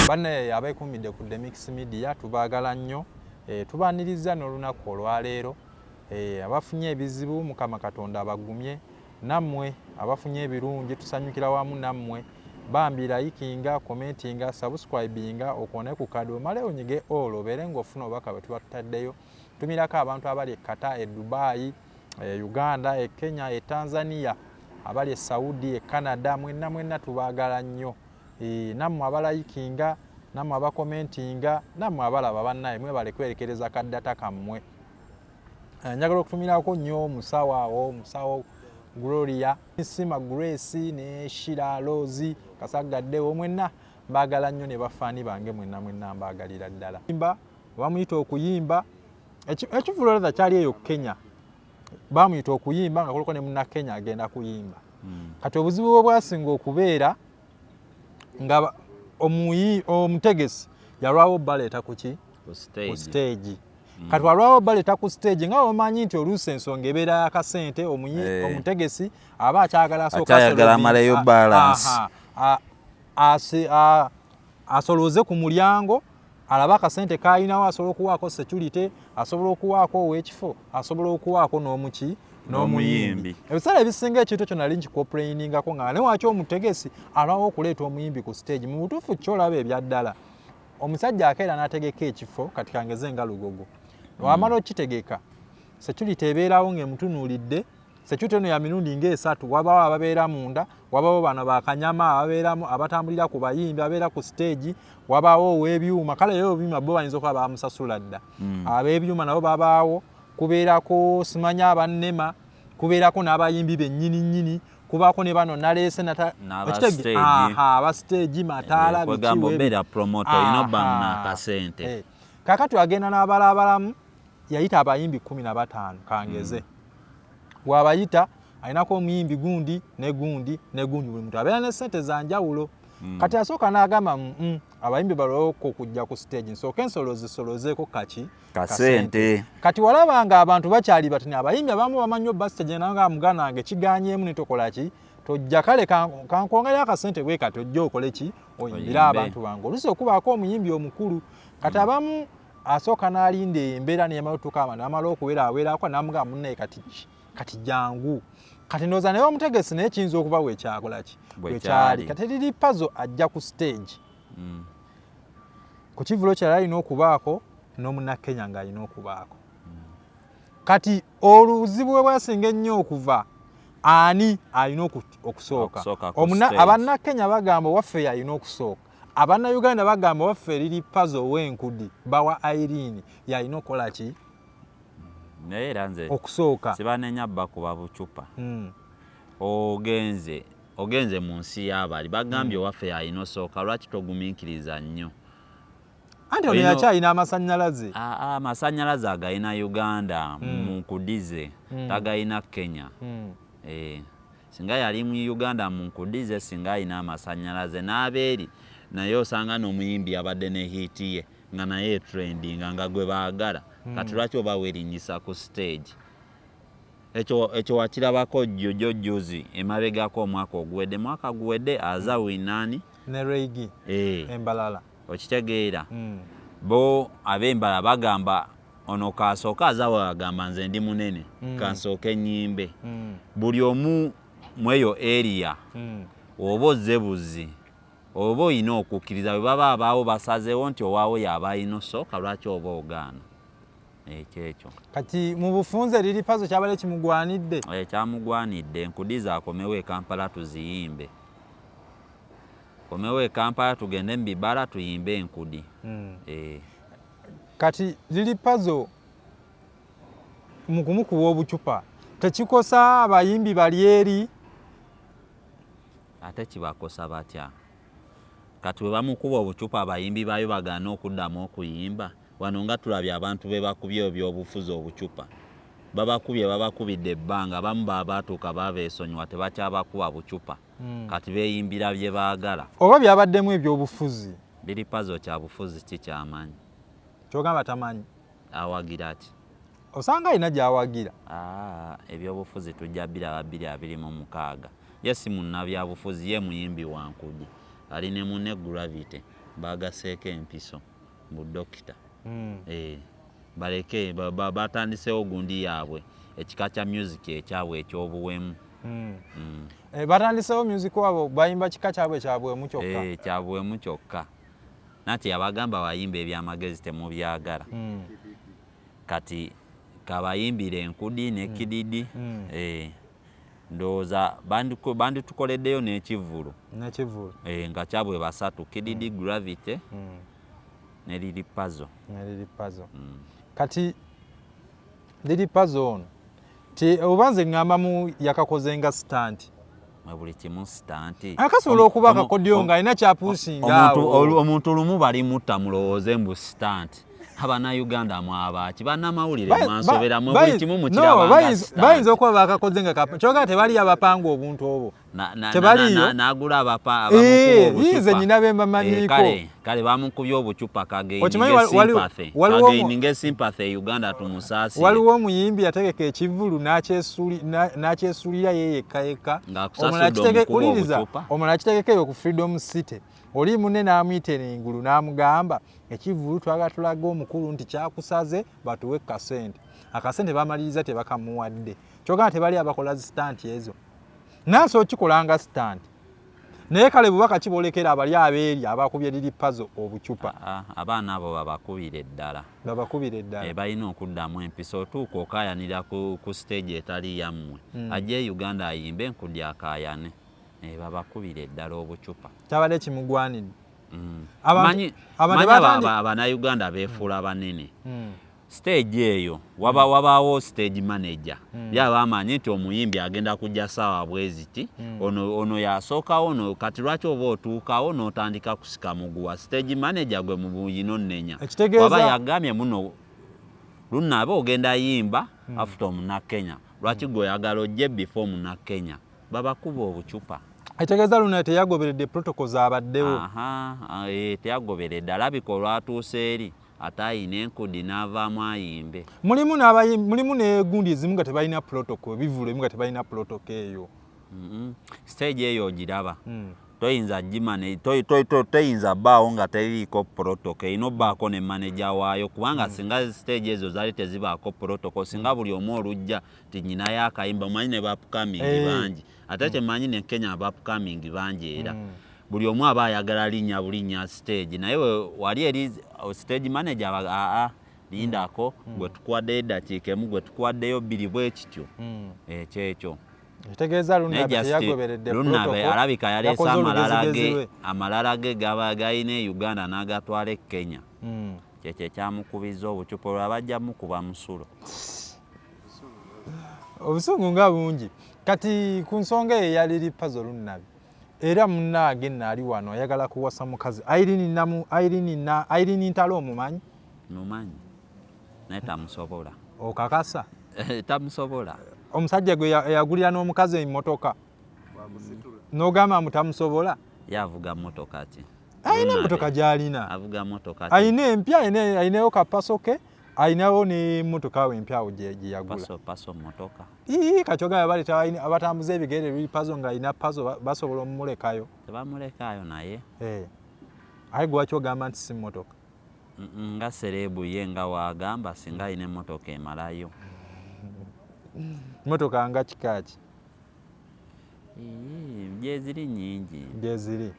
Banne abeekuumidde ku The Mix Media tubaagala nnyo, tubaaniriza n'olunaku olwaleero, abafunye ebizibu Mukama Katonda abagumye, nammwe abafunye ebirungi tusanyukira wamu nammwe, bambi likinga, commentinga, subscribinga, okone ku kado omale onyige all obeere ng'ofuna obubaka bwe tuba tutaddeyo. Tumirako abantu abali e Qatar, e Dubai, Uganda, e Kenya, e Tanzania, abali e Saudi, e Canada, mwenna tubaagala nnyo. Nammwe abalayikinga, nammwe abakomentinga, nammwe abalaba bannaye mwebale kwerekereza kaddata kammwe. Njagala okutumirako nnyo musawo Gloria, Sima Grace ne Shira Rose Kasagaddewo, mwenna mbaagala nnyo ne bafaani bange mwenna mbaagalira ddala. Bamuyita okuyimba, ekivuloza kyali eyo Kenya, bamuyita okuyimba nga kuliko ne munna Kenya agenda kuyimba. Kati obuzibu bwe bwasinga okubeera nga omutegesi yalwawo baleeta ku stage. Kati walwawo baleeta ku stage nga omanyi nti oluusi ensonga ebeera y'akasente, omutegesi aba akyagala akyayagala amaleyo balance, asolooze ku mulyango alaba akasente k'alinawo, asobola okuwaako security, asobola okuwaako ow'ekifo, asobola okuwaako n'omuyimbi. Ebiseera ebisinga ekintu ekyo nali nkikoplainingako nga newaki omutegesi alwawo okuleeta omuyimbi ku stage. Mu butuufu kyolaba ebya ddala, omusajja akeera n'ategeka ekifo kati kangeze nga Lugogo. Wamala okitegeka, security ebeerawo ng'emutunuulidde. Security eno ya mirundi ng'esatu, wabaawo ababeera munda, wabaawo bano bakanyama ababeeramu abatambulira ku bayimbi abeera ku stage, wabaawo ow'ebyuma. Kale eyo ebyuma bo bayinza okuba bamusasula dda. Ab'ebyuma nabo babaawo, kubeerako simanya abannema, kubeerako n'abayimbi bennyini, kubaako ne bano naleese aba stage mataala akasente. Kaakati agenda n'abalaabalamu, yayita abayimbi 15 kangeze. Bw'abayita alinako omuyimbi gundi ne gundi, buli muntu abeera ne ssente za njawulo. Kati asooka n'agamba abayimbi balowoko okujja ku stage nsooke nsolozeeko kasente. Kati walaba nga abantu bakyali batini, abayimbi abamu bamanyi obba stage nanga muganange kiganyeemu ne tokola ki, tojja kale kankwongera akasente bwe kati ojja okole ki, oyimbire abantu bange. Oluusi okubaako omuyimbi omukulu. Kati abamu asooka n'alinda embeera neyamatuuka abantu amala okuweeraweerako n'amugamba munnaye kati jangu. Kati ndowooza naye omutegesi naye kiyinza okuba bwekyakola ki, bwekyali. Kati liri puzzle ajja ku stage. Ku kivulo kyali alina okubaako n'omunnakenya ng'alina okubaako. Kati oluzibu bwe bwasinga ennyo okuva, ani alina okusooka? Abannakenya bagamba waffe yalina okusooka. Abannayuganda bagamba waffe liri puzzle w'enkudi bawa Irene yalina okukola ki? Naye era nze okusooka sibanenya bakuba bucupa. Ogenze mu nsi y'abali bagambye waffe yalina osooka, lwaki togumiikiriza nnyo? Anti ono yakyalina amasannyalaze. Amasannyalaze agayina Uganda mu nkudize, tagayina Kenya. Singa yali mu Uganda mu nkudize, singa alina amasannyalaze n'abeeri naye osanga n'omuyimbi abadde ne hiiti ye nga naye trendinga nga gwe baagala. Kati lwaki oba weerinyisa ku stage? Ekyo wakirabako jjozi emabegako omwaka guwedde aza winani ne Reigi Embalala. Okitegeera bo ab'Embala bagamba ono kasooka azawe agamba nze ndi munene kansooke ennyimbe. Buli omu mweyo area oba ozzebuzi oba olina okukkiriza bwe baba abaawo basazeewo nti owaawo yaba alina osooka, lwaki oba ogaana? Ekyo kati mu bufunze liri puzzle kyabale kimugwanidde. Kyamugwanidde. Enkudiza akomewo e Kampala tuziyimbe. Komewo e Kampala tugende mu bibala tuyimbe enkudi. Kati liri puzzle mu kumukuba obucupa tekikosa abayimbi bali eri? Ate kibakosa batya? Kati bwe bamukuba obucupa abayimbi baayo bagaana okuddamu okuyimba. Wano nga tulabye abantu be bakubye ebyobufuzi obucupa, babakubidde ebbanga, abamu baatuuka babeesonyiwa tebakyabakuba bucupa. Kati beeyimbira bye baagala. Oba byabaddemu ebyobufuzi biri puzzle kya bufuzi kikyamanyi. Kyogamba tamanyi awagira ki? Osanga alina gy'awagira. Ebyobufuzi tujja biraba 2026. Ye si munnabyabufuzi, ye muyimbi wa nkudi, ali ne munne Gravity. bagaseeko empiso mu dokita baleke batandisewo gundi yaabwe ekika kya music ekyabwe ekyobuwemu batandisewo music wabo bayimba kika kyabwe kyabuwemu kyokka kyabuwemu kyokka nati abagamba bayimba ebyamagezi temubyagala kati kabayimbire enkudi n'ekididi ndowooza banditukoleddeyo n'ekivvulu nga kyabwe basatu kididi gravity ne Lili Puzzle kati Lili Puzzle ono obanze ng'ambamu yakakoze nga stunt buli kimu stunt akasobola okuba akakodyo ng'alina kyapuusinga omuntu lumu bali mutta mulowooze mbu stunt Abanayuganda mwabaki bannamawulire mwansoberamu buli kimu mukirabanga bayinza okuba bakakoze nga kyogera tebali abapanga obuntu obwo tebaliyo nagula abamukuba nyina bembamanyiko kale bamukubye obucupa kagaininga sympathy Uganda tumusaasi waliwo omuyimbi yategeka ekivvulu n'akyesulira yeyekka omulala akitegekeo ku Freedom City oli munne n'amuyita engulu n'amugamba ekivvulu twagala tulaga omukulu nti kyakusaze batuwe kasente akasente bamaliriza tebakamuwadde kyogana tebali abakola zistanti ezo nanso okikolanga stanti naye kale bubaka kibolekera abali abeeri abakubye Lili Puzzle obucupa abaana abo babakubire ddala balina okuddamu empisa otuuka okayanira ku stage etali yammwe ajje Uganda ayimbe enkudi akayane babakubire ddala obucupa kyabadde kimugwanidde manyi Abanayuganda beefuula banene stage eyo wabaawo stage manager yaba amanyi nti omuyimbi agenda kujja saawa bweziti ono yasookawo ono kati lwaki oba otuukawo n'otandika kusika muguwa stage manager gwe mu buyino nnenya waba yagambye muno lunaaba ogenda yimba after Omunnakenya lwaki gwe oyagala ojje before Omunnakenya babakuba obucupa ekitegeeza luna teyagoberedde protocols abaddewo teyagoberedde alabika olwatuuse eri ate ayina enkudi n'avaamu ayimbe mulimu n'egundi ezimu nga tebalina protocol ebivulu ebimu nga tebalina protocol eyo stage eyo ogiraba toyinza toyinza bbaawo nga teriiko protocol erina obbaako ne manager waayo kubanga singa stage ezo zaali tezibaako protocol singa buli omu olujja ti nyinayo akayimba omanyi ne bapukamingi bangi ate kyemanyi ne Kenya abapukamingi bangi era buli omu aba ayagala linnya bulinnya stage naye wali eri stage manager lindako gwe tukuwaddeyo eddakiika emu gwe tukuwaddeyo bbiri bwe kityo ekyekyo ekitegeeza Lunabe alabika yaleese amalala ge gaba galina e Uganda n'agatwala e Kenya kyekyo ekyamukubiza obucupa olwo abajja mukuba musulo obusungu nga bungi kati ku nsonga eyo eya Lili Puzzle Lunabe era munnange nnaali wano ayagala kuwasa mukazi Irene Ntalo omumanyi naye tamusobola okakasa tamusobola omusajja gwe yagulira n'omukazi emmotoka n'ogamba mutamusobola yavuga mmotoka ki ayina emmotoka gy'alina avuga mmotoka ayina empya ayinayo kapaso ke ayinawo n'emmotoka we empyawo gye yagula paso mmotoka kakyogamba baleeta abatambuza ebigere Lili Puzzle ng'alina paso basobola omumulekayo tebamulekayo naye aye gwe wakyogamba nti si mmotoka nga serebu ye nga wagamba singa ayina emmotoka emalayo motoka nga kikaki gyeziri nyingi gyeziri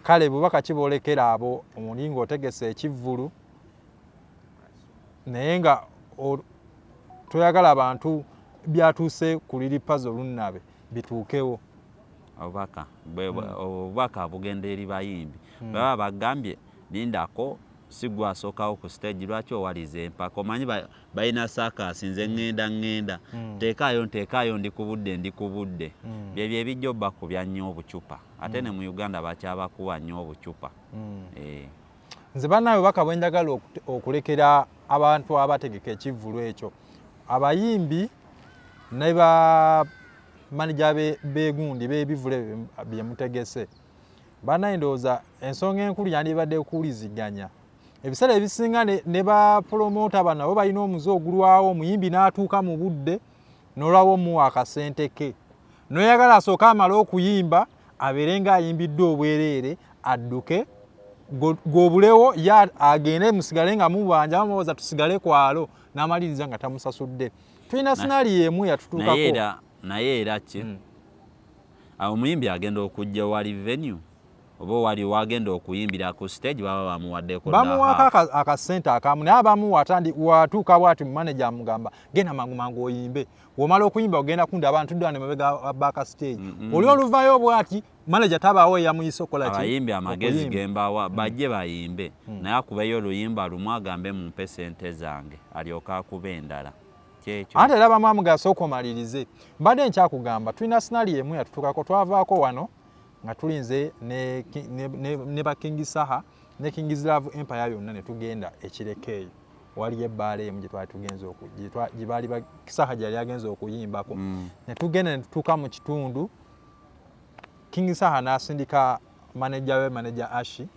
kale bubaka kibolekera abo omulingo otegese ekivvulu naye nga toyagala abantu byatuuse ku Lili Puzzle Lunabe bituukewo obubaka bugenda eri bayimbi baba bagambye lindako si gwe asookawo ku stage lwaki owaliza empaka omanyi balina saakasi nze ŋŋenda nteekaayo ndi ku budde byebyo ebijja obbakubya nnyo obucupa ate ne mu Uganda bakyabakuwa nnyo obucupa nze bannaawe baka bwe njagala okulekera abantu abategeka ekivvulu ekyo abayimbi ne bamanija begundi b'ebivule bye mutegese bannaye ndowooza ensonga enkulu yandibadde okuwuliziganya ebiseera ebisinga ne bapromota bano nabo balina omuze ogulwawo omuyimbi n'atuuka mu budde n'olwawo omuwa akasente ke noyagala asooke amale okuyimba abeere ng'ayimbiddwe obwereere adduke gobulewo ya agende musigale nga mubanja bamuwoza tusigale kwalo n'amaliriza nga tamusasudde. Tulina sinali emu yatutuukako. Naye era ki omuyimbi agenda okujja wali venue oba wali wagenda okuyimbira ku stage baba bamuwaddeko bamuwaka akasente akamu naye watuuka bwati manager amugamba genda mangu oyimbe womala okuyimba ogenda kunda abantu ddwane mabega baka stage oli oluvayo bwati manager tabaawo yamuyisa okola ki abayimbi amagezi gembawa bajje bayimbe naye akubeyo oluyimba lumu agambe mumpe sente zange alyoka akuba endala kyekyo ate era bamwamugasa okomalirize mbadde nkyakugamba tulina sinali emu yatutukako twavaako wano nga tulinze ne ba King Saha ne King's Love Empire yonna ne tugenda ekirekeeyo wali ebbaala emu gye twali tugenze gye baali ba Saha gyali agenze okuyimbako ne tugenda ne tutuuka mu kitundu King Saha n'asindika manager Ashi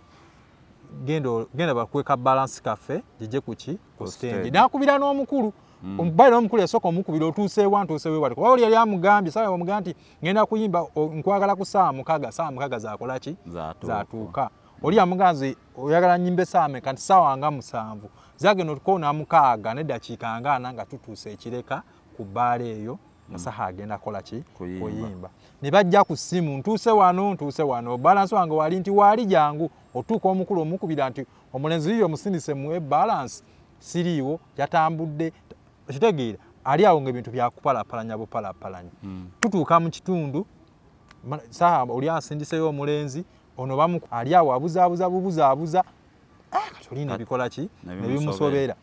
genda bakweka balance cafe gye kuki ku stand n'akubira n'omukulu omubaire omukulu yasooka omukubira otuuseewa ntuuseewe wali kuba oli yali amugambye sawa omugamba nti ngenda kuyimba nkwagala ku saa mukaga zakola ki zatuuka oli yamuganze oyagala nyimbe saame kanti sawa nga 7 zagenda otukoona mukaaga n'eddakiika nga 4 nga tutuuse ekireka ku bbaala eyo Saha agenda kola ki kuyimba ne bajja ku ssimu ntuuse wano balance wange wali nti wali jangu otuuka omukulu omukubira nti omulenzi yiyo omusindise muwe balance siriiwo yatambudde kitegeera ali awo ng'ebintu byakupalapalanya bupalapalanya tutuuka mu kitundu Saha oli asindiseyo omulenzi ono bamu ali awo abuzaabuza kati olina ebikola ki ne bimusobera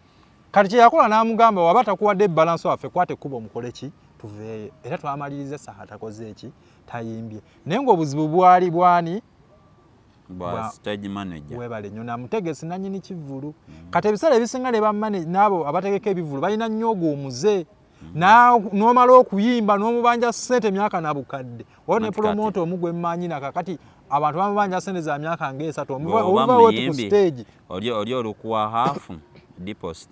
kati kye yakola n'amugamba waba takuwadde balance waffe kwate kuba omukole ki tuveeyo era twamaliriza Saha takoze eki tayimbye naye ng'obuzibu bwali bwani bwa stage manager webale nnyo namutegesi nannyini kivulu kati ebiseera ebisinga ne bammane n'abo abategeka ebivulu balina nnyo omuze n'omala okuyimba n'omubanja ssente emyaka nabukadde waliwo ne promota omugwe mmanyi nakakati abantu bamubanja ssente za myaka ng'esatu omuvawo ku stage oli olukuwa hafu deposit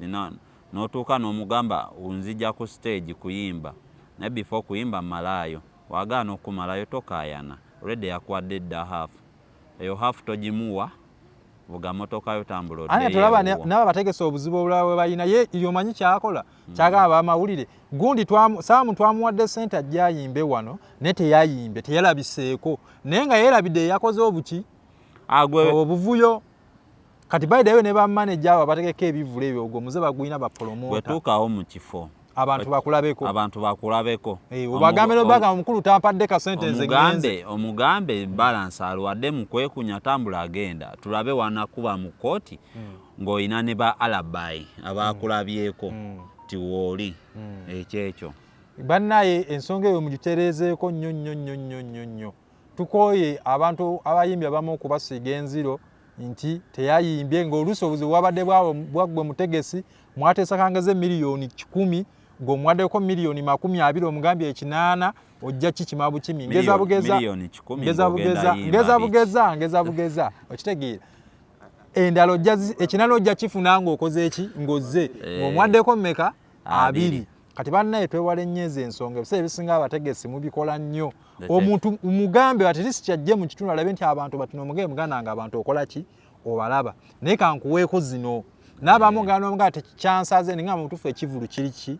n'otuuka n'omugamba unzija ku stage kuyimba naye before kuyimba malaayo wagaana okumalayo tokaayana olwedde yakuwadde edda hafu eyo hafu togimuwa vuga motoka yo tambula ate tulaba nabo bategesa obuzibu obulala bwe balina ye yomanyi kyakola kyagamba amawulire gundi saamu twamuwadde ssente ajja ayimbe wano ne teyayimbe teyalabiseeko naye nga yeerabidde yakoze obuki obuvuyo kati bayidayo ne bamanager abo abategeka ebivulu ebyo ogwo muze bagwina bapromota bwetuukawo mu kifo abantu bakulabeko obagambe nobaga omukulu tampadde ka sente nze ngenze omugambe balance alwadde mu kwekunya tambula agenda tulabe wanakuba mu kooti ng'olina ne ba alabai abakulabyeko ti wooli ekyekyo bannaye ensonga eyo mugitereezeeko nnyo tukooye abantu abayimbi abamu okubasiiga enziro nti teyayimbye ng'oluusi obuzibu bwabadde bwaggwe mutegesi mwateesakangeze miliyoni 10 ng'omwaddeko miliyoni 20 omugambye 8 ojja kikima bukimi ngeza bugeza okitegeera endalo ekinana ojja kifuna ng'okoze eki ng'ozze ng'omwaddeko mmeka 2 kati bannaye twewala ennyezi ensonga ebiseera ebisinga abategesi mubikola nnyo omuntu umugambe atirisi kyajje mu kitundu alabe nti abantu batino omugambe muganda nga abantu okola ki obalaba naye kankuweeko zino n'abamuganda omugaa tekyansaze ninga mutufu ekivulu kiri ki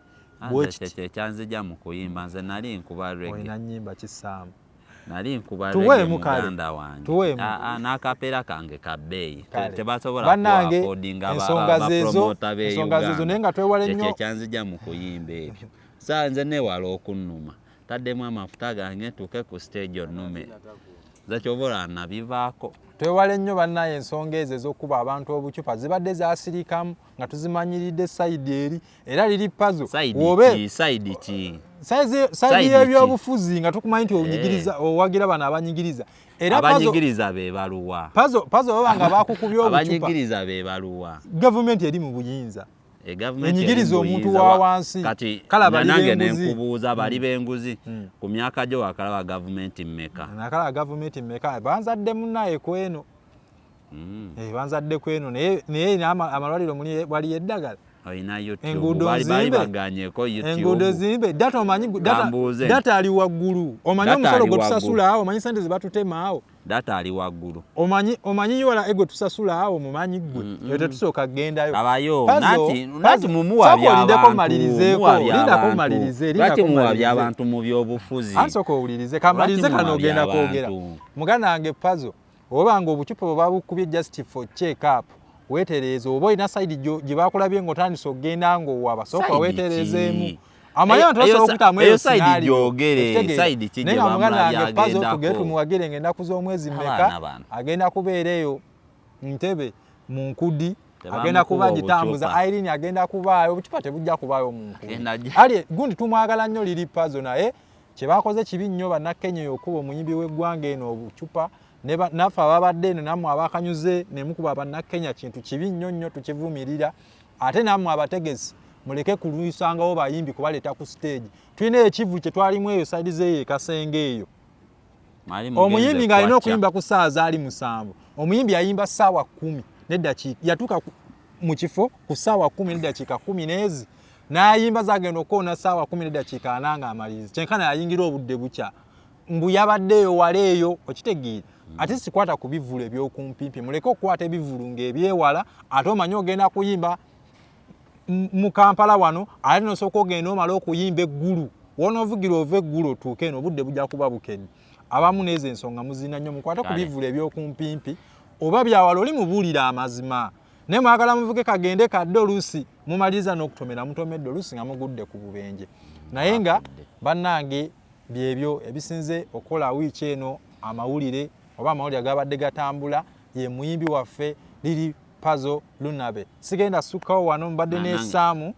kyanzija mu kuyimba nze nali nkuba olina nnyimba kisaamu nali nkuba muganda wange n'akapeera kange kabbeeyi tebasobola kuafodinga abapromota zezo naye nga twewale nnyo kyanzija mu kuyimba ebyo saa nze newala okunnuma taddemu amafuta gange ntuuke ku stage onnume nze kyobola nabivaako twewale nnyo bannaye ensonga ezo ez'okuba abantu obucupa zibadde zasirikamu nga tuzimanyiridde sayidi eri era liri pazo sayidi ki sayidi y'ebyobufuzi nga tukumanyi nti onyigiriza owagira bano abanyigiriza era abanyigiriza be baluwa pazo baba nga bakukubya obucupa abanyigiriza be baluwa gavumenti eri mu buyinza enyigiriza omuntu wa wansi kale nange nenkubuuza bali b'enguzi ku myaka gyo wakalaba gavumenti mmeka nakalaba gavumenti mmeka banzadde munnaye kweno banzadde kweno naye amalwaliro wali eddagala oyina YouTube Enguudo bali nzimbe. baganyeko YouTube Enguudo zimbe data omanyi Gambuuze. data ali waggulu omanyi Data omusolo ali gwe waggulu. tusasula awo omanyi sente ze batutema awo data ali waggulu omanyi yola egwe tusasula awo mumanyi gwe yo tetusooka kugendayo abayo Puzzle, nati mumuwa lindako by'abantu malirizeeko lindako malirize lwaki muwa by'abantu mu byobufuzi ansooka owulirize kamalirize kano ogenda kwogera muganda wange Puzzle oba nga obucupa bwe babukubye just for check up weetereeza oba olina sayidi gye bakulabye ng'otandise okugenda ng'owaba sooka weetereezeemu amanyi abantu basobola okuyitamu eyo sayidi gyogere sayidi kijje naye nga muganda wange Puzzle agendako tugende tumuwagire ng'ennaku z'omwezi mmeka agenda kubeera eyo Ntebe mu Nkudi agenda kuba gitambuza Irene agenda kubaayo obucupa tebujja kubaayo mu Nkudi ali gundi tumwagala nnyo liri Puzzle naye kye bakoze kibi nnyo bannakenya okuba omuyimbi w'eggwanga eno obucupa naffe ababadde eno nammwe abakanyuze ne mukuba bannakenya kintu kibi nnyo nnyo tukivumirira ate nammwe abategesi muleke kuluisangawo bayimbi kubaleeta ku stage tulina ekivu kye twalimu eyo saidi zeeyo ekasenge eyo omuyimbi ng'alina okuyimba ku ssaawa zaali 7 omuyimbi yayimba ssaawa 10 n'eddakiika yatuuka mu kifo ku ssaawa 10 n'eddakiika 10 n'ezi n'ayimba zagenda okukoona ssaawa 10 n'eddakiika 4 ng'amaliriza kyenkana yayingira obudde bukya mbu yabaddeeyo wala eyo okitegeera ate sikwata ku bivulu ebyokumpimpi muleke okukwata ebivulu ng'ebyewala ate omanyi ogenda kuyimba mu Kampala wano ate nosooka ogenda omala okuyimba eggulu wonoovugira ova eggulu otuuke eno obudde bujja kuba bukedde abamu n'ezo ensonga muzina nnyo mukwate ku bivulu ebyokumpimpi oba byawala oli mubuulira amazima naye mwagala muvuge kagende kadde oluusi mumaliriza n'okutomera mutomedde oluusi nga mugudde ku bubenje naye nga bannange byebyo ebisinze okola wiiki eno amawulire oba amawulire agabadde gatambula ye muyimbi waffe liri Puzzle Lunabe sigenda sukkawo wano mbadde n'essaamu